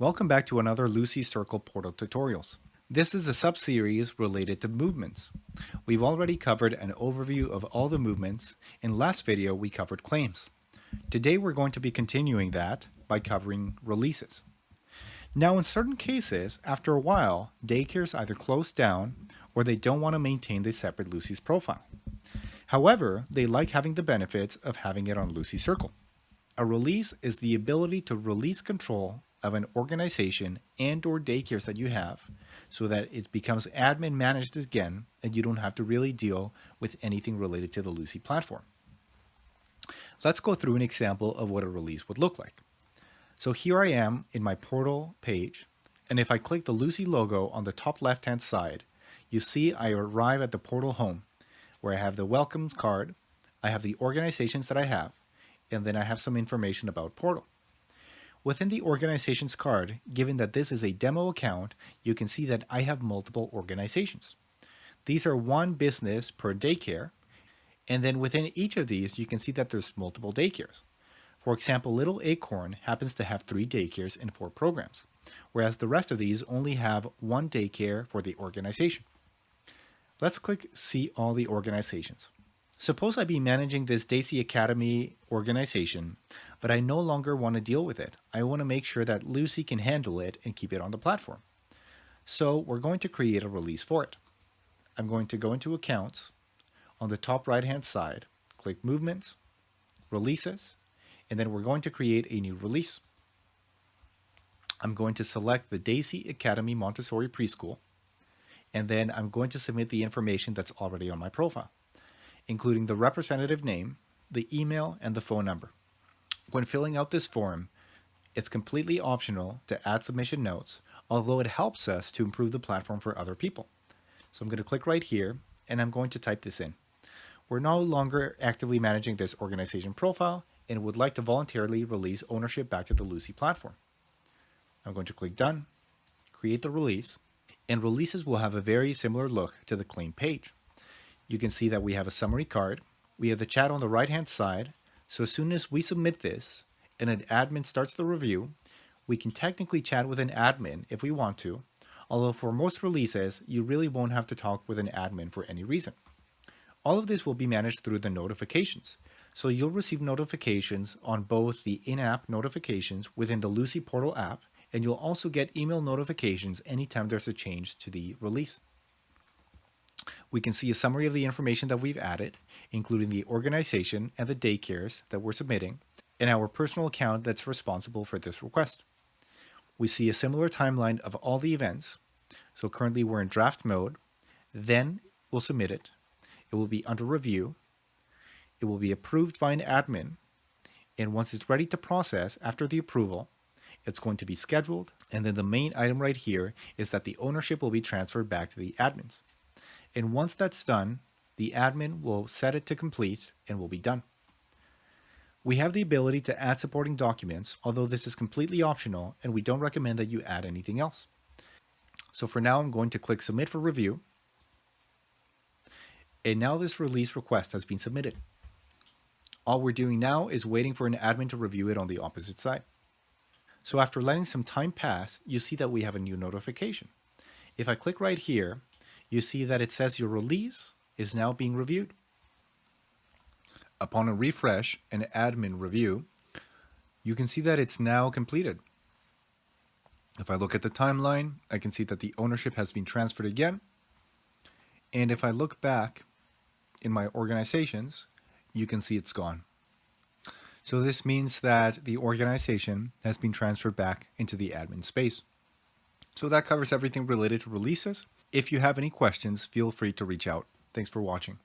Welcome back to another Lucy Circle portal tutorials. This is the sub-series related to movements. We've already covered an overview of all the movements. In last video, we covered claims. Today, we're going to be continuing that by covering releases. Now, in certain cases, after a while, daycares either close down or they don't want to maintain the separate Lucy's profile. However, they like having the benefits of having it on Lucy Circle. A release is the ability to release control of an organization and or daycares that you have so that it becomes admin managed again and you don't have to really deal with anything related to the Lucy platform. Let's go through an example of what a release would look like. So here I am in my portal page, and if I click the Lucy logo on the top left hand side, you see I arrive at the portal home where I have the welcome card, I have the organizations that I have, and then I have some information about portal. Within the organizations card, given that this is a demo account, you can see that I have multiple organizations. These are one business per daycare, and then within each of these, you can see that there's multiple daycares. For example, Little Acorn happens to have 3 daycares and 4 programs, whereas the rest of these only have 1 daycare for the organization. Let's click See All the Organizations. Suppose I be managing this Daisy Academy organization, but I no longer want to deal with it. I want to make sure that Lucy can handle it and keep it on the platform. So we're going to create a release for it. I'm going to go into Accounts. On the top right hand side, click Movements, Releases, and then we're going to create a new release. I'm going to select the Daisy Academy Montessori Preschool, and then I'm going to submit the information that's already on my profile, including the representative name, the email, and the phone number. When filling out this form, it's completely optional to add submission notes, although it helps us to improve the platform for other people. So I'm going to click right here, and I'm going to type this in. We're no longer actively managing this organization profile and would like to voluntarily release ownership back to the Lucy platform. I'm going to click Done, create the release, and releases will have a very similar look to the claim page. You can see that we have a summary card. We have the chat on the right-hand side. So as soon as we submit this and an admin starts the review, we can technically chat with an admin if we want to, although for most releases, you really won't have to talk with an admin for any reason. All of this will be managed through the notifications. So you'll receive notifications on both the in-app notifications within the Lucy Portal app, and you'll also get email notifications anytime there's a change to the release. We can see a summary of the information that we've added, including the organization and the daycares that we're submitting, and our personal account that's responsible for this request. We see a similar timeline of all the events. So currently we're in draft mode. Then we'll submit it. It will be under review. It will be approved by an admin. And once it's ready to process after the approval, it's going to be scheduled. And then the main item right here is that the ownership will be transferred back to the admins. And once that's done, the admin will set it to complete and will be done. We have the ability to add supporting documents, although this is completely optional and we don't recommend that you add anything else. So for now, I'm going to click Submit for review. And now this release request has been submitted. All we're doing now is waiting for an admin to review it on the opposite side. So after letting some time pass, you see that we have a new notification. If I click right here, you see that it says your release is now being reviewed. Upon a refresh and admin review, you can see that it's now completed. If I look at the timeline, I can see that the ownership has been transferred again. And if I look back in my organizations, you can see it's gone. So this means that the organization has been transferred back into the admin space. So that covers everything related to releases. If you have any questions, feel free to reach out. Thanks for watching.